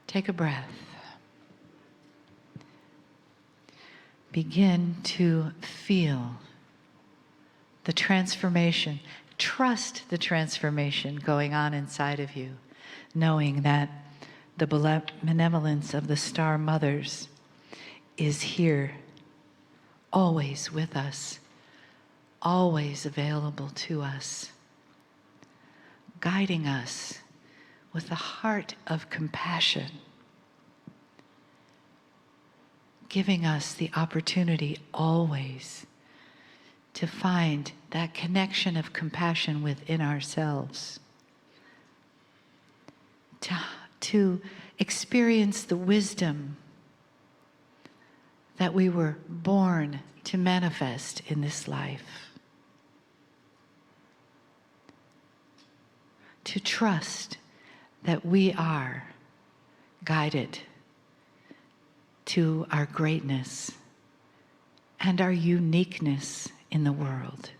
Take a breath. Begin to feel the transformation. Trust the transformation going on inside of you, knowing that the benevolence of the star mothers is here, always with us, always available to us, guiding us with a heart of compassion, giving us the opportunity always to find that connection of compassion within ourselves, to experience the wisdom that we were born to manifest in this life, to trust that we are guided to our greatness and our uniqueness in the world,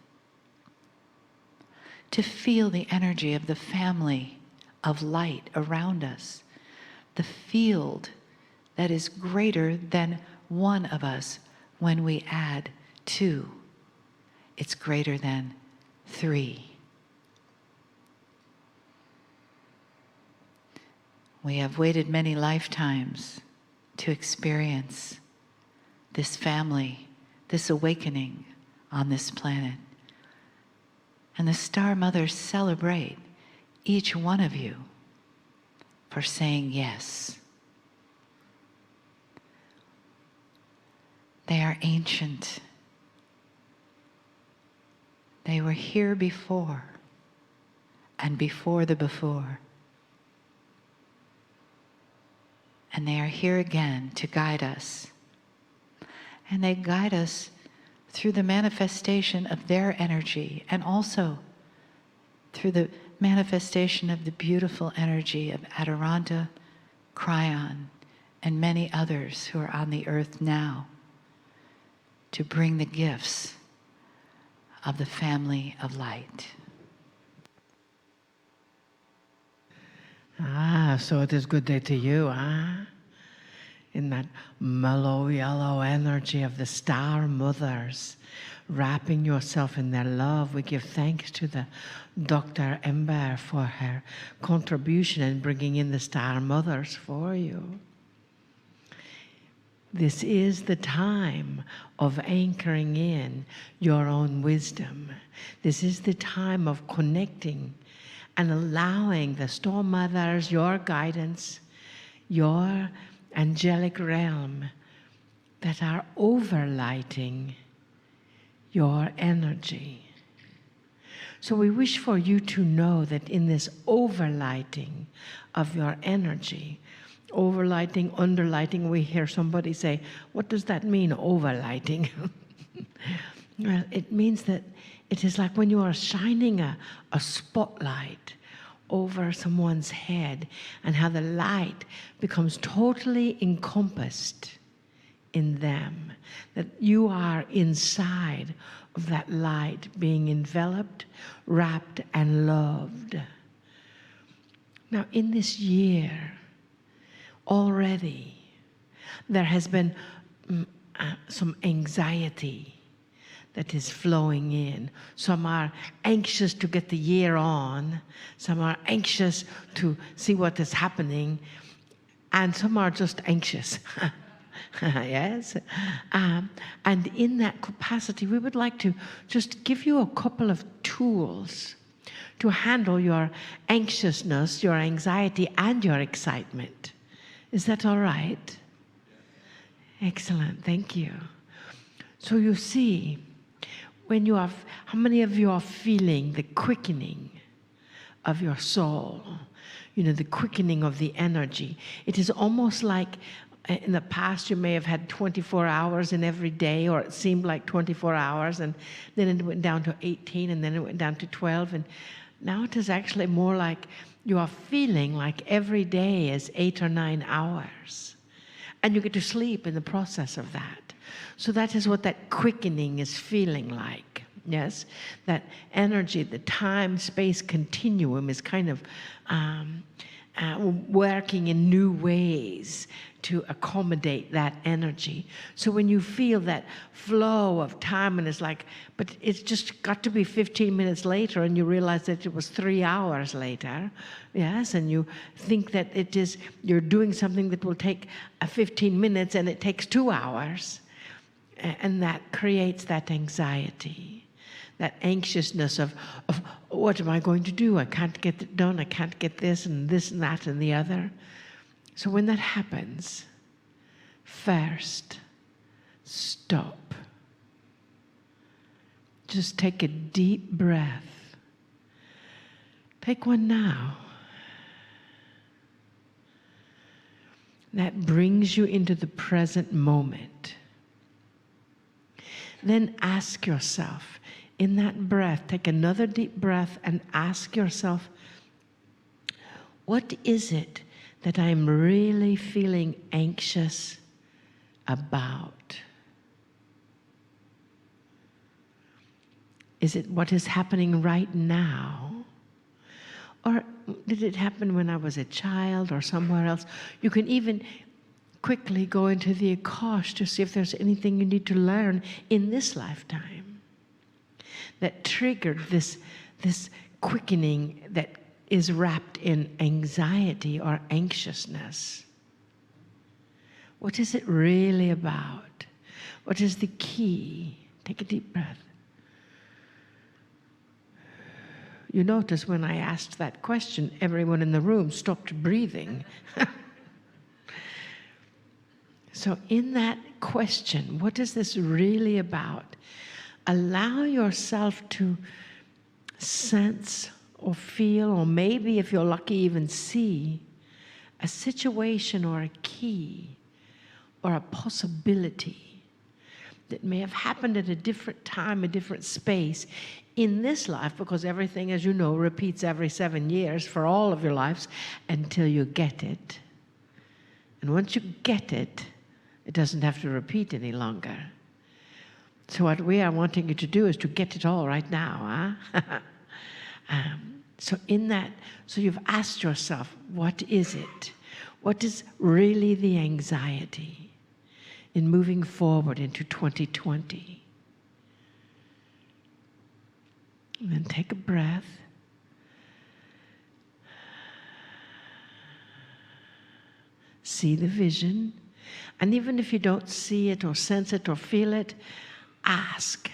to feel the energy of the family of light around us, the field that is greater than one of us. When we add two, it's greater than three. We have waited many lifetimes to experience this family, this awakening on this planet. And the Star Mothers celebrate each one of you for saying yes. They are ancient. They were here before and before the before. And they are here again to guide us. And they guide us through the manifestation of their energy and also through the manifestation of the beautiful energy of Adirondha, Kryon, and many others who are on the earth now to bring the gifts of the family of light. So it is good day to you, in that mellow yellow energy of the Star Mothers, wrapping yourself in their love. We give thanks to the Dr. Ember for her contribution in bringing in the Star Mothers for you. This is the time of anchoring in your own wisdom. This is the time of connecting and allowing the Star Mothers, your guidance, your angelic realm that are overlighting your energy. So we wish for you to know that in this overlighting of your energy, overlighting, underlighting, we hear somebody say, what does that mean, overlighting? Well, it means that it is like when you are shining a spotlight over someone's head and how the light becomes totally encompassed in them, that you are inside of that light being enveloped, wrapped, and loved. Now, in this year, already, there has been some anxiety that is flowing in. Some are anxious to get the year on. Some are anxious to see what is happening. And some are just anxious. Yes? And in that capacity, we would like to just give you a couple of tools to handle your anxiousness, your anxiety, and your excitement. Is that all right? Excellent, thank you. So you see, when you have, how many of you are feeling the quickening of your soul? You know, the quickening of the energy. It is almost like in the past you may have had 24 hours in every day, or it seemed like 24 hours, and then it went down to 18, and then it went down to 12, and now it is actually more like you are feeling like every day is 8 or 9 hours. And you get to sleep in the process of that. So that is what that quickening is feeling like, yes? That energy, the time-space continuum is kind of working in new ways to accommodate that energy. So when you feel that flow of time and it's like, but it's just got to be 15 minutes later, and you realize that it was 3 hours later, yes, and you think that it is, you're doing something that will take 15 minutes and it takes 2 hours, and that creates that anxiety, that anxiousness of what am I going to do? I can't get it done. I can't get this and that and the other. So when that happens, first, stop. Just take a deep breath. Take one now. That brings you into the present moment. Then ask yourself, in that breath, take another deep breath and ask yourself, what is it that I'm really feeling anxious about? Is it what is happening right now? Or did it happen when I was a child or somewhere else? You can even quickly go into the Akash to see if there's anything you need to learn in this lifetime that triggered this quickening that is wrapped in anxiety or anxiousness. What is it really about? What is the key? Take a deep breath. You notice when I asked that question, everyone in the room stopped breathing. So in that question, what is this really about? Allow yourself to sense or feel, or maybe if you're lucky, even see a situation or a key or a possibility that may have happened at a different time, a different space in this life, because everything, as you know, repeats every 7 years for all of your lives until you get it. And once you get it, it doesn't have to repeat any longer. So what we are wanting you to do is to get it all right now. So in that, so you've asked yourself, what is it? What is really the anxiety in moving forward into 2020? And then take a breath. See the vision. And even if you don't see it or sense it or feel it, ask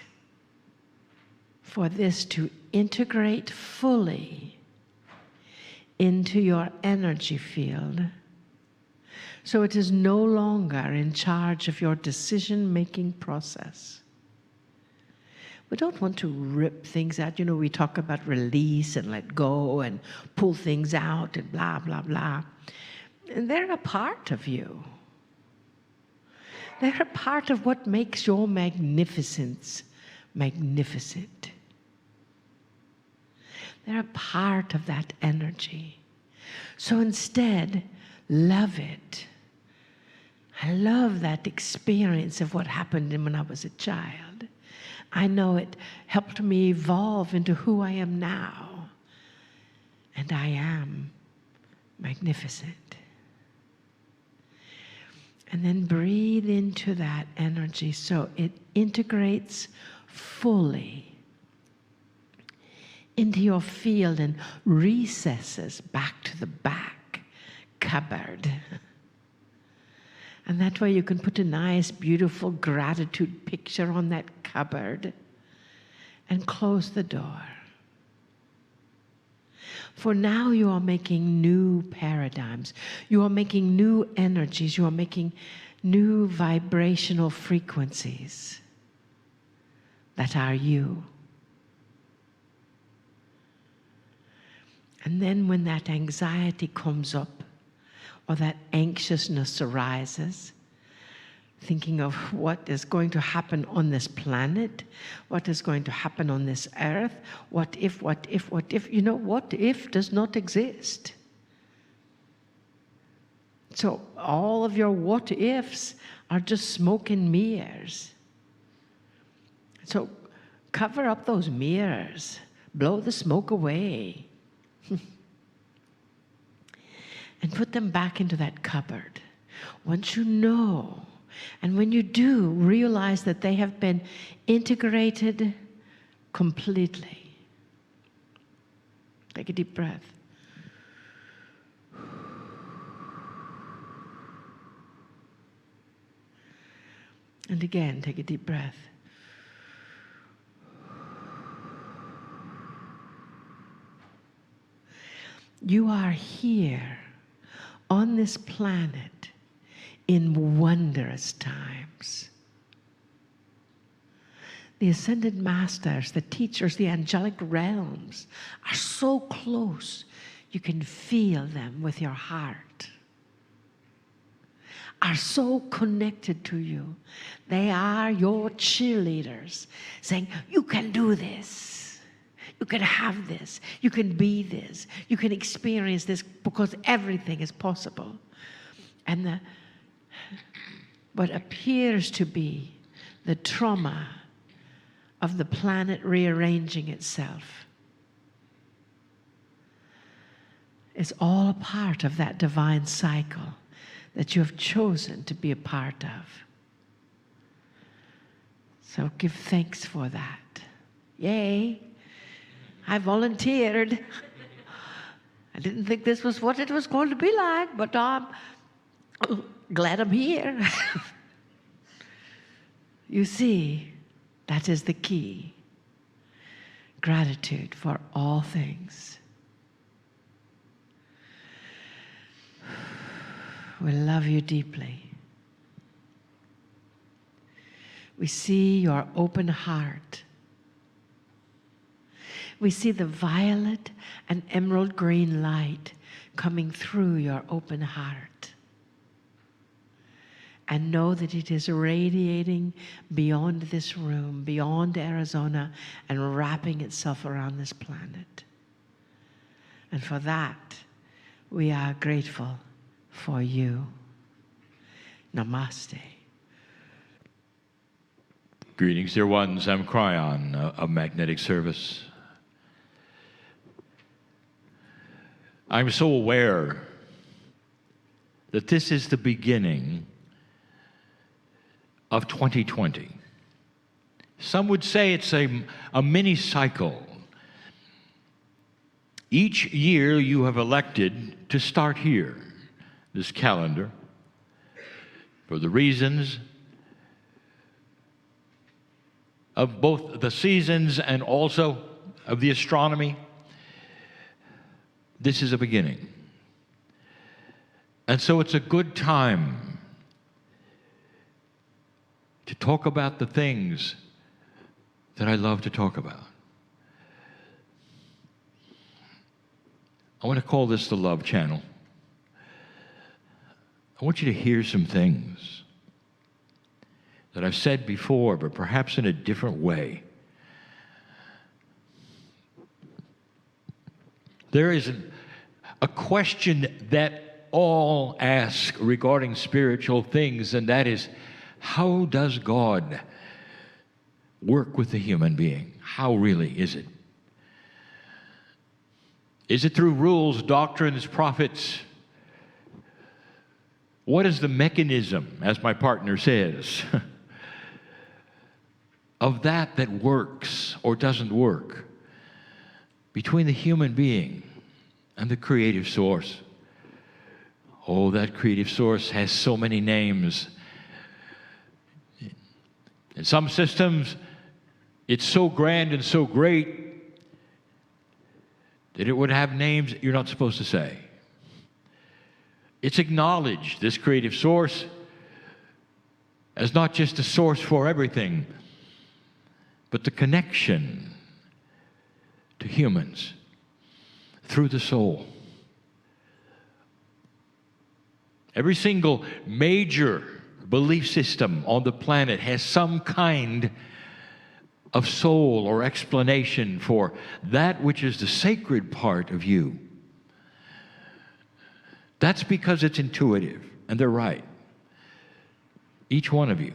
for this to integrate fully into your energy field, so it is no longer in charge of your decision-making process. We don't want to rip things out. You know, we talk about release and let go and pull things out and blah, blah, blah. And they're a part of you. They're a part of what makes your magnificence magnificent. They're a part of that energy. So instead, love it. I love that experience of what happened when I was a child. I know it helped me evolve into who I am now. And I am magnificent. And then breathe into that energy so it integrates fully into your field and recesses back to the back cupboard. And that way you can put a nice, beautiful gratitude picture on that cupboard and close the door. For now you are making new paradigms. You are making new energies. You are making new vibrational frequencies that are you. And then when that anxiety comes up or that anxiousness arises, thinking of what is going to happen on this planet, what is going to happen on this earth, what if, you know, what if does not exist. So all of your what ifs are just smoke and mirrors. So cover up those mirrors, blow the smoke away. and put them back into that cupboard. Once you know, and when you do, realize that they have been integrated completely. Take a deep breath. And again, take a deep breath. You are here on this planet in wondrous times. The ascended masters, the teachers, the angelic realms are so close you can feel them with your heart. Are so connected to you. They are your cheerleaders saying, you can do this. You can have this. You can be this. You can experience this because everything is possible. And what appears to be the trauma of the planet rearranging itself is all a part of that divine cycle that you have chosen to be a part of. So give thanks for that. Yay. I volunteered. I didn't think this was what it was going to be like, but I'm glad I'm here. You see, that is the key. Gratitude for all things. We love you deeply. We see your open heart. We see the violet and emerald green light coming through your open heart. And know that it is radiating beyond this room, beyond Arizona, and wrapping itself around this planet. And for that, we are grateful for you. Namaste. Greetings, dear ones. I'm Kryon of Magnetic Service. I'm so aware that this is the beginning of 2020. Some would say it's a mini cycle. Each year you have elected to start here, this calendar, for the reasons of both the seasons and also of the astronomy. This is a beginning. And so it's a good time to talk about the things that I love to talk about. I want to call this the Love Channel. I want you to hear some things that I've said before, but perhaps in a different way. There is a question that all ask regarding spiritual things, and that is, how does God work with the human being? How really is it? Is it through rules, doctrines, prophets? What is the mechanism, as my partner says, of that works or doesn't work between the human being and the creative source? Oh, that creative source has so many names. In some systems, it's so grand and so great that it would have names you're not supposed to say. It's acknowledged, this creative source, as not just a source for everything, but the connection to humans through the soul. Every single major belief system on the planet has some kind of soul or explanation for that which is the sacred part of you. That's because it's intuitive, and they're right. Each one of you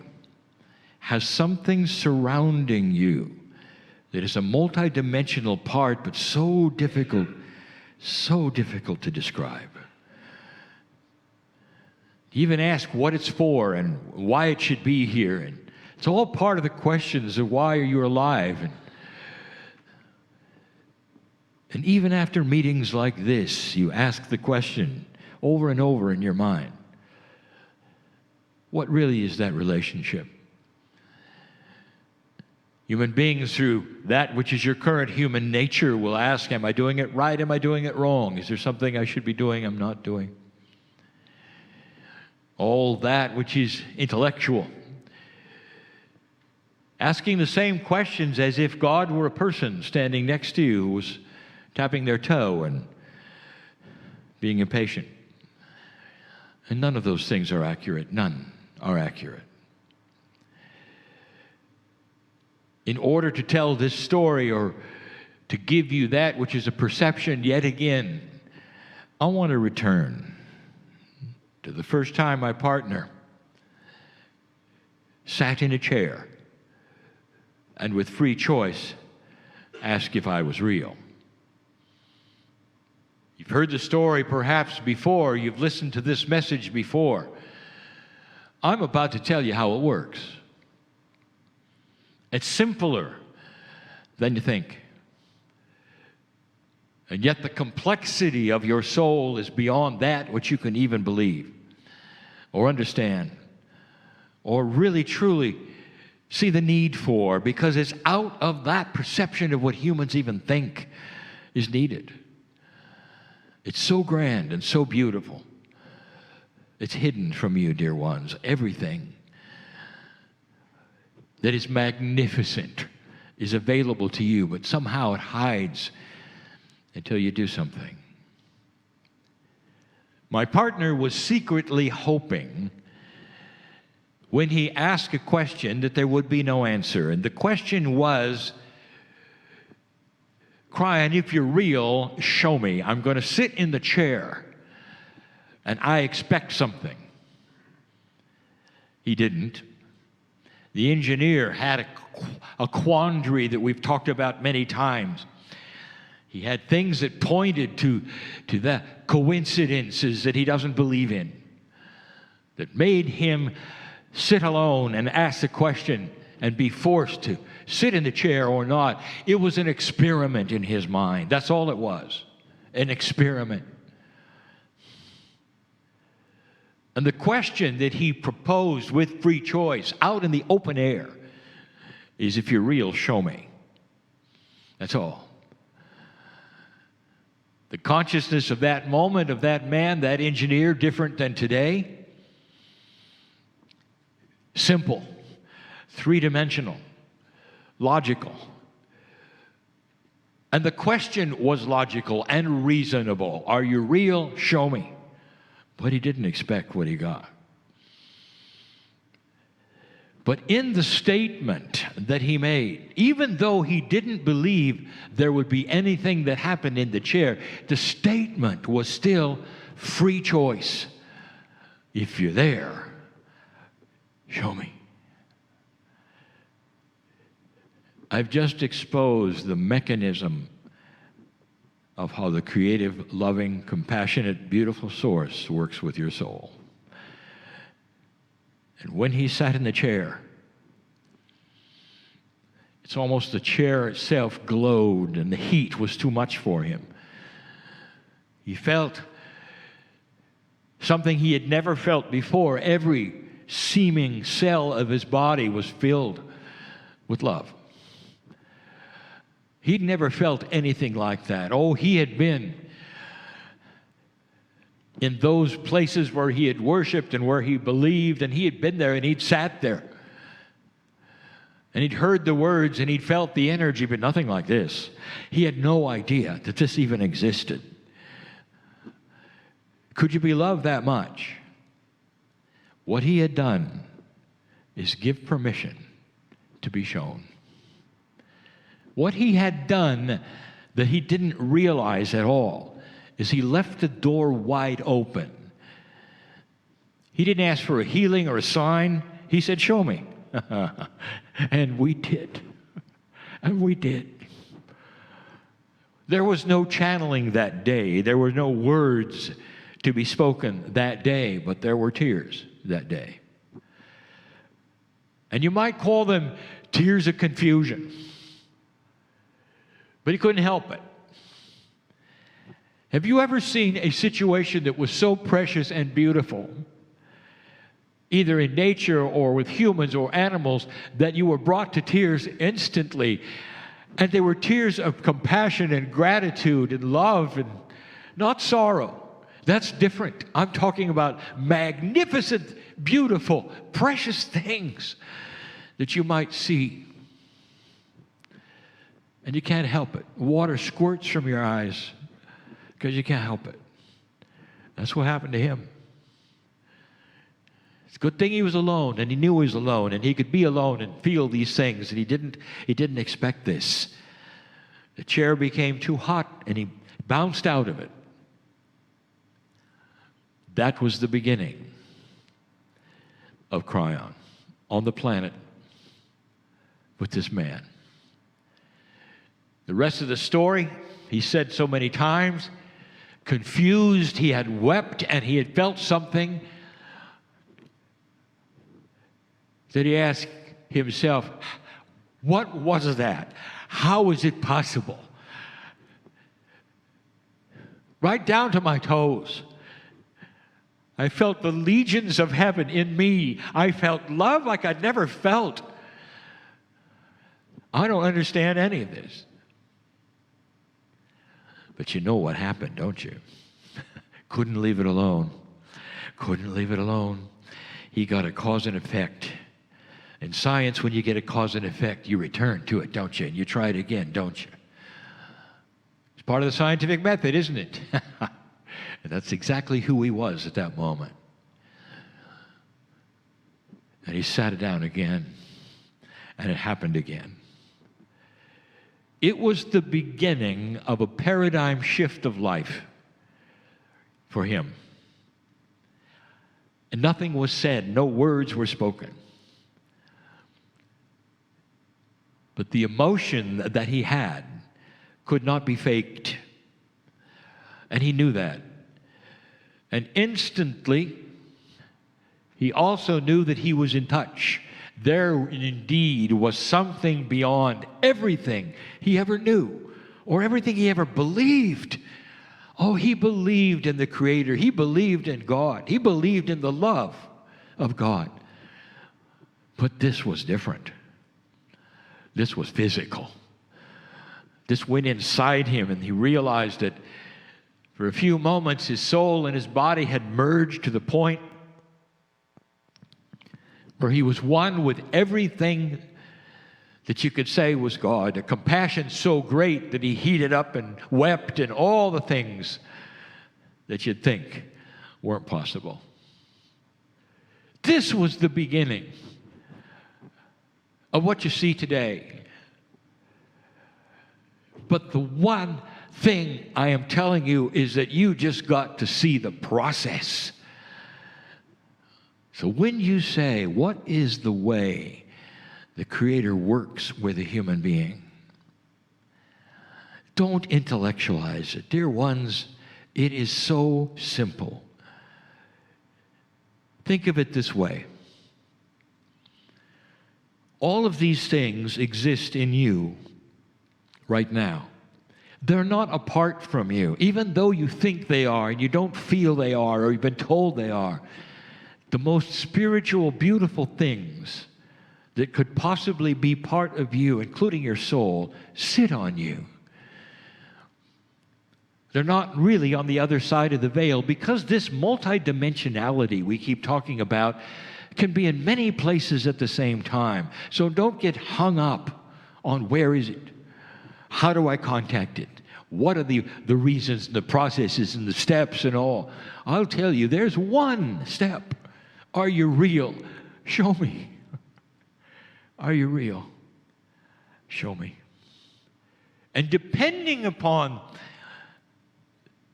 has something surrounding you that is a multidimensional part, but so difficult to describe. He even asked what it's for and why it should be here. And it's all part of the questions of why are you alive. And even after meetings like this, you ask the question over and over in your mind, what really is that relationship? Human beings, through that which is your current human nature, will ask, am I doing it right? Am I doing it wrong? Is there something I should be doing I'm not doing? All that which is intellectual. Asking the same questions as if God were a person standing next to you who was tapping their toe and being impatient. And none of those things are accurate. None are accurate. In order to tell this story or to give you that which is a perception yet again, I want to return to the first time my partner sat in a chair and with free choice asked if I was real. You've heard the story perhaps before, you've listened to this message before. I'm about to tell you how it works. It's simpler than you think. And yet the complexity of your soul is beyond that which you can even believe or understand or really truly see the need for, because it's out of that perception of what humans even think is needed. It's so grand and so beautiful. It's hidden from you, dear ones, everything that is magnificent is available to you, but somehow it hides until you do something. My partner was secretly hoping when he asked a question that there would be no answer. And the question was, Kryon, if you're real, show me. I'm going to sit in the chair and I expect something. He didn't. The engineer had a quandary that we've talked about many times. He had things that pointed to the coincidences that he doesn't believe in, that made him sit alone and ask the question and be forced to sit in the chair or not. It was an experiment in his mind. That's all it was, an experiment. And the question that he proposed with free choice out in the open air is, if you're real, show me. That's all. The consciousness of that moment, of that man, that engineer, different than today. Simple, three-dimensional, logical. And the question was logical and reasonable. Are you real? Show me. But he didn't expect what he got. But in the statement that he made, even though he didn't believe there would be anything that happened in the chair, the statement was still free choice. If you're there, show me. I've just exposed the mechanism of how the creative, loving, compassionate, beautiful source works with your soul. And when he sat in the chair, it's almost the chair itself glowed and the heat was too much for him. He felt something he had never felt before. Every seeming cell of his body was filled with love. He'd never felt anything like that. Oh, he had been in those places where he had worshiped and where he believed, and he had been there and he'd sat there. And he'd heard the words and he'd felt the energy, but nothing like this. He had no idea that this even existed. Could you be loved that much? What he had done is give permission to be shown. What he had done that he didn't realize at all is he left the door wide open. He didn't ask for a healing or a sign. He said, show me. And we did. And we did. There was no channeling that day. There were no words to be spoken that day, but there were tears that day. And you might call them tears of confusion. But he couldn't help it. Have you ever seen a situation that was so precious and beautiful, either in nature or with humans or animals, that you were brought to tears instantly? And they were tears of compassion and gratitude and love and not sorrow. That's different. I'm talking about magnificent, beautiful, precious things that you might see. And you can't help it. Water squirts from your eyes because you can't help it. That's what happened to him. It's a good thing he was alone, and he knew he was alone, and he could be alone and feel these things, and he didn't expect this. The chair became too hot, and he bounced out of it. That was the beginning of Kryon on the planet with this man. The rest of the story, he said so many times, confused, he had wept and he had felt something that he asked himself, what was that? How is it possible? Right down to my toes. I felt the legions of heaven in me. I felt love like I'd never felt. I don't understand any of this. But you know what happened, don't you? Couldn't leave it alone. Couldn't leave it alone. He got a cause and effect. In science, when you get a cause and effect, you return to it, don't you? And you try it again, don't you? It's part of the scientific method, isn't it? And that's exactly who he was at that moment. And he sat it down again, and it happened again. It was the beginning of a paradigm shift of life for him. And nothing was said, no words were spoken. But the emotion that he had could not be faked. And he knew that. And instantly, he also knew that he was in touch. There indeed was something beyond everything he ever knew or everything he ever believed. Oh, he believed in the Creator. He believed in God. He believed in the love of God. But this was different. This was physical. This went inside him, and he realized that for a few moments his soul and his body had merged to the point where he was one with everything that you could say was God. A compassion so great that he heated up and wept and all the things that you'd think weren't possible. This was the beginning of what you see today. But the one thing I am telling you is that you just got to see the process. So when you say, what is the way the Creator works with a human being? Don't intellectualize it. Dear ones, it is so simple. Think of it this way. All of these things exist in you right now. They're not apart from you, even though you think they are and you don't feel they are or you've been told they are. The most spiritual, beautiful things that could possibly be part of you, including your soul, sit on you. They're not really on the other side of the veil because this multidimensionality we keep talking about can be in many places at the same time. So don't get hung up on where is it? How do I contact it? What are the reasons and the processes and the steps and all? I'll tell you, there's one step. Are you real? Show me. Are you real? Show me. And depending upon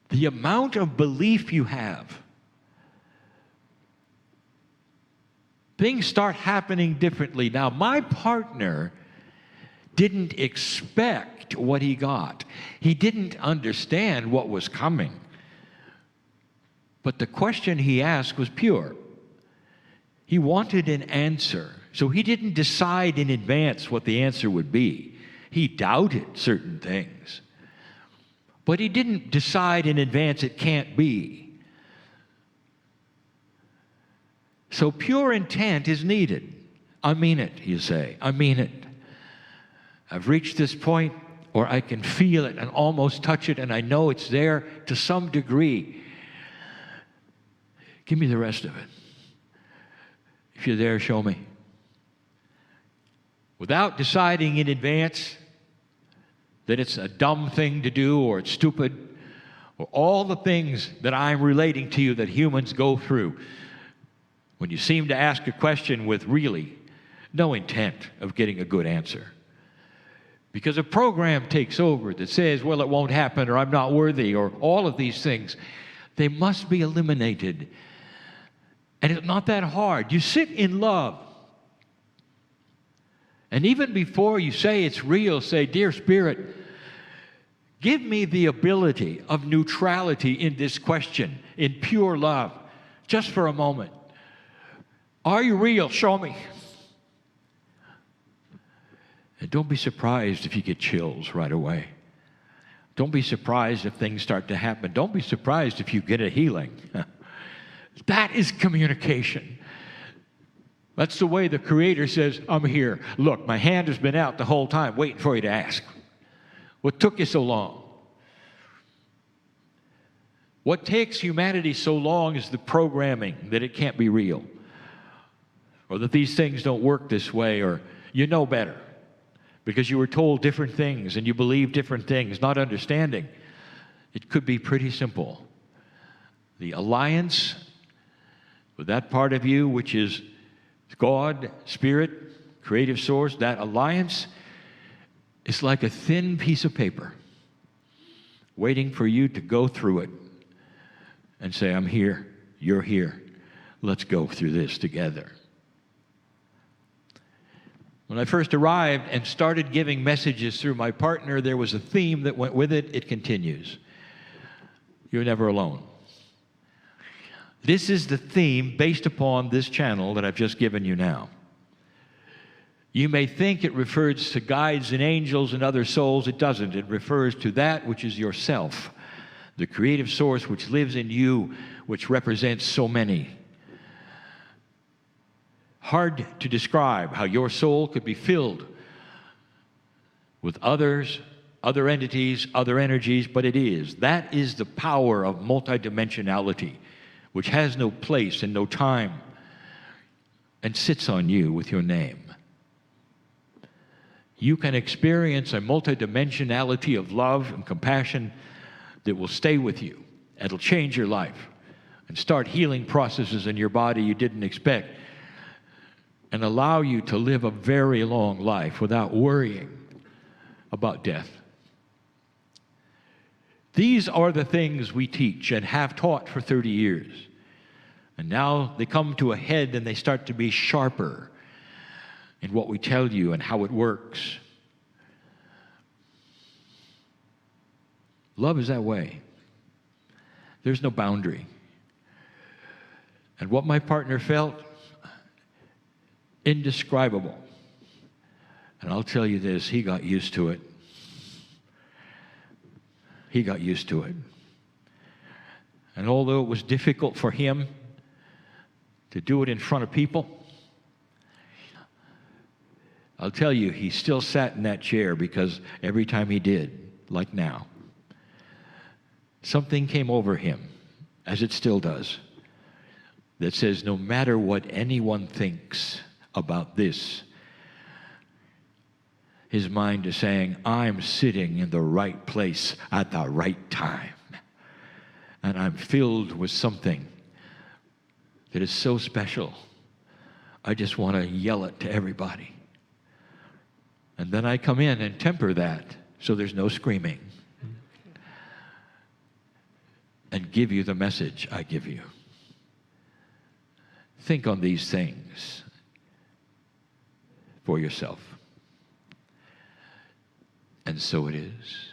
the amount of belief you have, things start happening differently. Now, my partner didn't expect what he got. He didn't understand what was coming. But the question he asked was pure. He wanted an answer. So he didn't decide in advance what the answer would be. He doubted certain things. But he didn't decide in advance it can't be. So pure intent is needed. I mean it, you say. I mean it. I've reached this point, or I can feel it and almost touch it, and I know it's there to some degree. Give me the rest of it. If you're there, show me. Without deciding in advance that it's a dumb thing to do, or it's stupid, or all the things that I'm relating to you that humans go through when you seem to ask a question with really no intent of getting a good answer. Because a program takes over that says, well, it won't happen, or I'm not worthy, or all of these things. They must be eliminated. And it's not that hard. You sit in love. And even before you say it's real, say, Dear Spirit, give me the ability of neutrality in this question, in pure love, just for a moment. Are you real? Show me. And don't be surprised if you get chills right away. Don't be surprised if things start to happen. Don't be surprised if you get a healing. That is communication. That's the way the Creator says, I'm here. Look, my hand has been out the whole time waiting for you to ask. What took you so long? What takes humanity so long is the programming that it can't be real, or that these things don't work this way, or you know better because you were told different things and you believe different things, not understanding. It could be pretty simple. The alliance with that part of you, which is God, Spirit, creative source, that alliance is like a thin piece of paper waiting for you to go through it and say, I'm here, you're here, let's go through this together. When I first arrived and started giving messages through my partner, there was a theme that went with it. It continues. You're never alone. This is the theme based upon this channel that I've just given you now. You may think it refers to guides and angels and other souls. It doesn't. It refers to that which is yourself, the creative source which lives in you, which represents so many. Hard to describe how your soul could be filled with others, other entities, other energies, but it is. That is the power of multidimensionality, which has no place and no time and sits on you with your name. You can experience a multidimensionality of love and compassion that will stay with you. It'll change your life and start healing processes in your body you didn't expect, and allow you to live a very long life without worrying about death. These are the things we teach and have taught for 30 years. And now they come to a head and they start to be sharper in what we tell you and how it works. Love is that way. There's no boundary. And what my partner felt, indescribable. And I'll tell you this, he got used to it. He got used to it. And although it was difficult for him to do it in front of people, I'll tell you, he still sat in that chair, because every time he did, like now, something came over him, as it still does, that says no matter what anyone thinks about this, his mind is saying, I'm sitting in the right place at the right time. And I'm filled with something that is so special. I just want to yell it to everybody. And then I come in and temper that so there's no screaming. And give you the message I give you. Think on these things for yourself. And so it is.